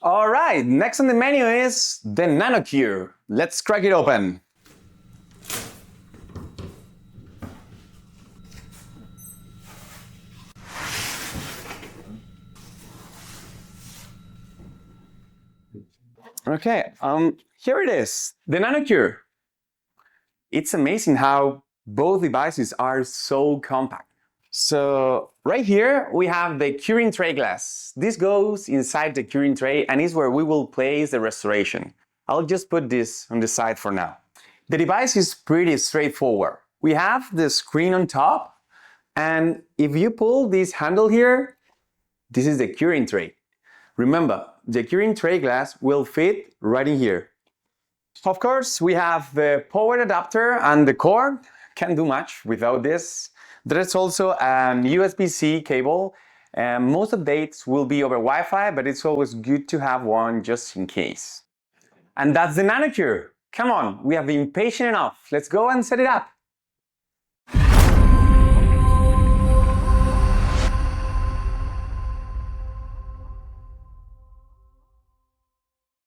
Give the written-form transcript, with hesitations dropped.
All right, next on the menu is the Nanocure. Let's crack it open. Okay, here it is, the Nanocure. It's amazing how both devices are so compact. So right here we have the curing tray glass. This goes inside the curing tray and is where we will place the restoration. I'll just put this on the side for now. The device is pretty straightforward. We have the screen on top, and if you pull this handle here, this is the curing tray. Remember, the curing tray glass will fit right in here. Of course, we have the power adapter and the cord. Can't do much without this. There's also an USB-C cable. Most updates will be over Wi-Fi, but it's always good to have one just in case. And that's the Nanocure. Come on, we have been patient enough. Let's go and set it up.